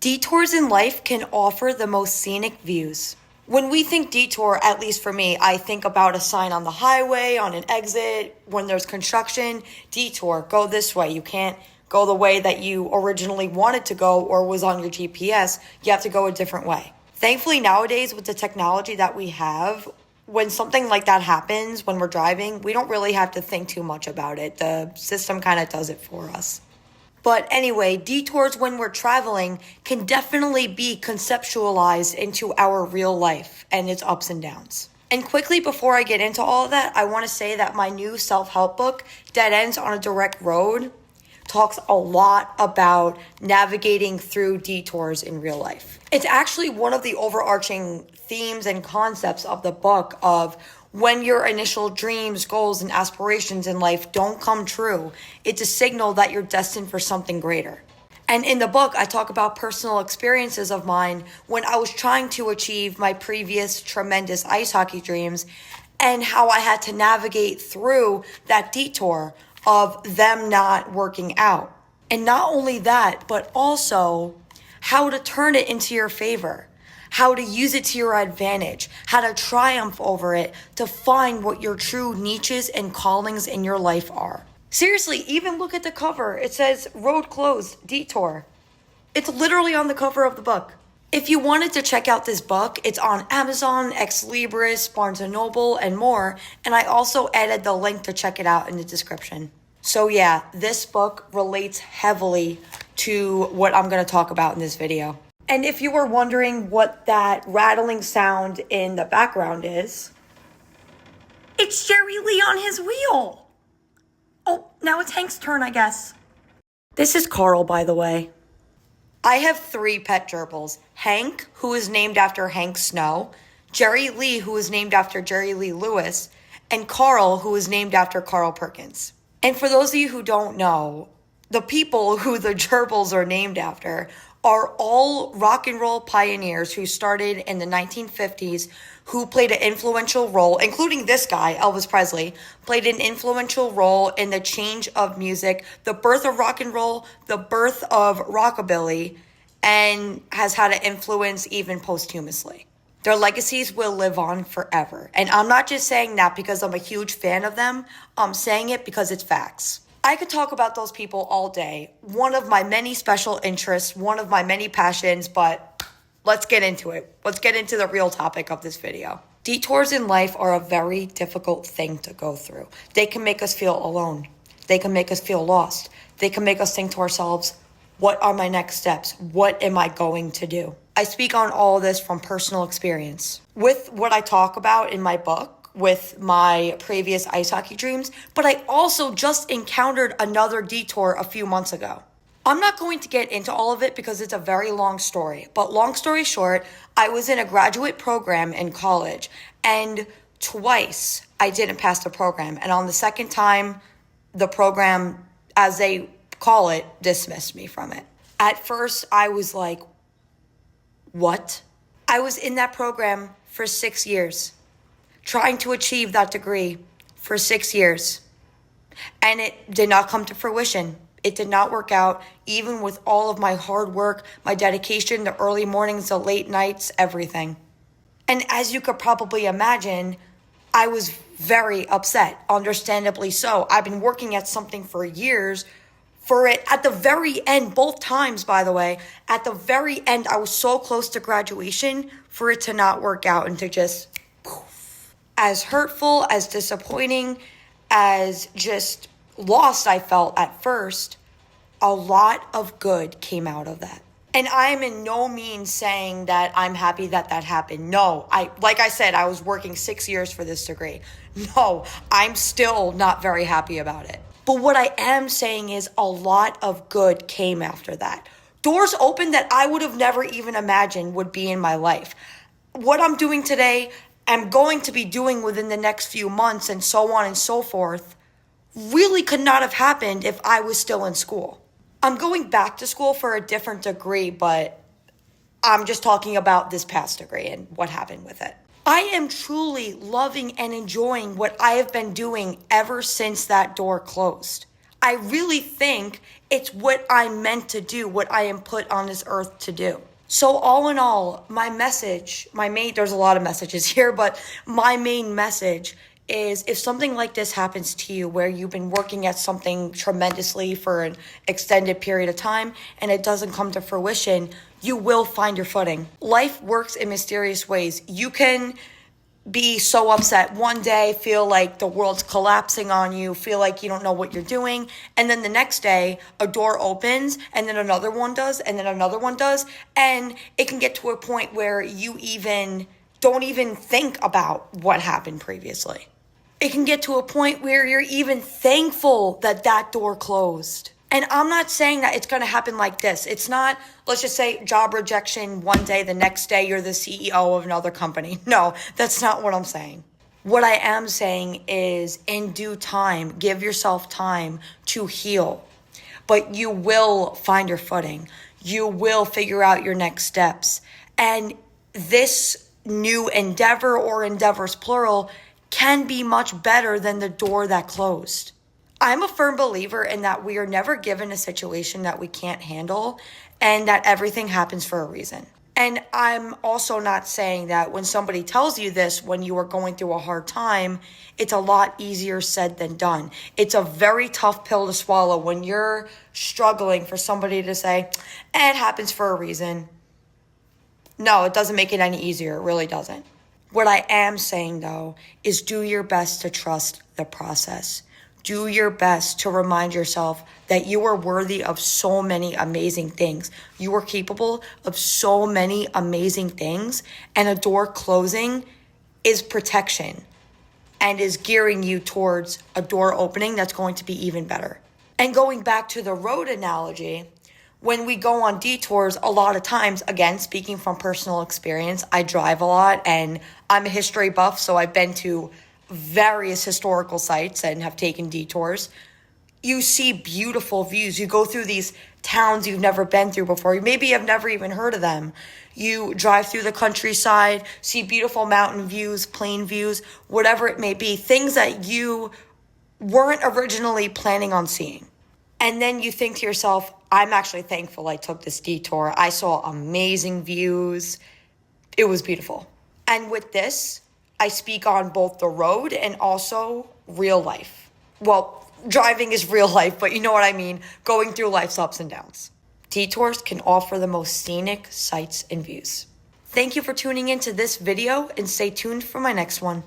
Detours in life can offer the most scenic views. When we think detour, at least for me, I think about a sign on the highway, on an exit, when there's construction. Detour, go this way. You can't go the way that you originally wanted to go or was on your GPS. You have to go a different way. Thankfully, nowadays, with the technology that we have, when something like that happens, when we're driving, we don't really have to think too much about it. The system kind of does it for us. But anyway, detours when we're traveling can definitely be conceptualized into our real life and its ups and downs. And quickly, before I get into all of that, I want to say that my new self-help book, Dead Ends on a Direct Road, talks a lot about navigating through detours in real life. It's actually one of the overarching themes and concepts of the book of when your initial dreams, goals, and aspirations in life don't come true, it's a signal that you're destined for something greater. And in the book, I talk about personal experiences of mine when I was trying to achieve my previous tremendous ice hockey dreams and how I had to navigate through that detour of them not working out. And not only that, but also how to turn it into your favor. How to use it to your advantage, how to triumph over it, to find what your true niches and callings in your life are. Seriously, even look at the cover. It says, road closed, detour. It's literally on the cover of the book. If you wanted to check out this book, it's on Amazon, Ex Libris, Barnes & Noble, and more. And I also added the link to check it out in the description. So yeah, this book relates heavily to what I'm going to talk about in this video. And if you were wondering what that rattling sound in the background is, it's Jerry Lee on his wheel. Oh, now it's Hank's turn, I guess. This is Carl, by the way. I have 3 pet gerbils. Hank, who is named after Hank Snow, Jerry Lee, who is named after Jerry Lee Lewis, and Carl, who is named after Carl Perkins. And for those of you who don't know, the people who the gerbils are named after are all rock and roll pioneers who started in the 1950s, who played an influential role, including this guy, Elvis Presley, played an influential role in the change of music, the birth of rock and roll, the birth of rockabilly, and has had an influence even posthumously. Their legacies will live on forever. And I'm not just saying that because I'm a huge fan of them. I'm saying it because it's facts. I could talk about those people all day. One of my many special interests, one of my many passions, but let's get into it. Let's get into the real topic of this video. Detours in life are a very difficult thing to go through. They can make us feel alone. They can make us feel lost. They can make us think to ourselves, what are my next steps? What am I going to do? I speak on all this from personal experience. With what I talk about in my book, with my previous ice hockey dreams, but I also just encountered another detour a few months ago. I'm not going to get into all of it because it's a very long story, but long story short, I was in a graduate program in college, and twice I didn't pass the program, and on the second time, the program, as they call it, dismissed me from it. At first, I was like, what? I was in that program for 6 years. Trying to achieve that degree for 6 years. And it did not come to fruition. It did not work out, even with all of my hard work, my dedication, the early mornings, the late nights, everything. And as you could probably imagine, I was very upset, understandably so. I've been working at something for years. For it, at the very end, both times, by the way, at the very end, I was so close to graduation for it to not work out and to just as hurtful, as disappointing, as just lost I felt at first, a lot of good came out of that. And I'm in no means saying that I'm happy that that happened. No, like I said, I was working 6 years for this degree. No, I'm still not very happy about it. But what I am saying is a lot of good came after that. Doors opened that I would have never even imagined would be in my life. What I'm doing today, I'm going to be doing within the next few months and so on and so forth, really could not have happened if I was still in school. I'm going back to school for a different degree, but I'm just talking about this past degree and what happened with it. I am truly loving and enjoying what I have been doing ever since that door closed. I really think it's what I'm meant to do, what I am put on this earth to do. So all in all, my message, there's a lot of messages here, but my main message is if something like this happens to you where you've been working at something tremendously for an extended period of time and it doesn't come to fruition, you will find your footing. Life works in mysterious ways. You can be so upset one day, feel like the world's collapsing on you, feel like you don't know what you're doing, and then the next day a door opens and then another one does and then another one does, and it can get to a point where you even don't even think about what happened previously. It can get to a point where you're even thankful that that door closed. And I'm not saying that it's going to happen like this. It's not, let's just say, job rejection one day, the next day you're the CEO of another company. No, that's not what I'm saying. What I am saying is in due time, give yourself time to heal. But you will find your footing. You will figure out your next steps. And this new endeavor, or endeavors plural, can be much better than the door that closed. I'm a firm believer in that we are never given a situation that we can't handle and that everything happens for a reason. And I'm also not saying that when somebody tells you this when you are going through a hard time, it's a lot easier said than done. It's a very tough pill to swallow when you're struggling for somebody to say, it happens for a reason. No, it doesn't make it any easier. It really doesn't. What I am saying, though, is do your best to trust the process. Do your best to remind yourself that you are worthy of so many amazing things. You are capable of so many amazing things, and a door closing is protection and is gearing you towards a door opening that's going to be even better. And going back to the road analogy, when we go on detours, a lot of times, again, speaking from personal experience, I drive a lot and I'm a history buff, so I've been to various historical sites and have taken detours. You see beautiful views. You go through these towns you've never been through before. Maybe you've never even heard of them. You drive through the countryside, see beautiful mountain views, plain views, whatever it may be, things that you weren't originally planning on seeing. And then you think to yourself, I'm actually thankful I took this detour. I saw amazing views. It was beautiful. And with this, I speak on both the road and also real life. Well, driving is real life, but you know what I mean, going through life's ups and downs. Detours can offer the most scenic sights and views. Thank you for tuning into this video and stay tuned for my next one.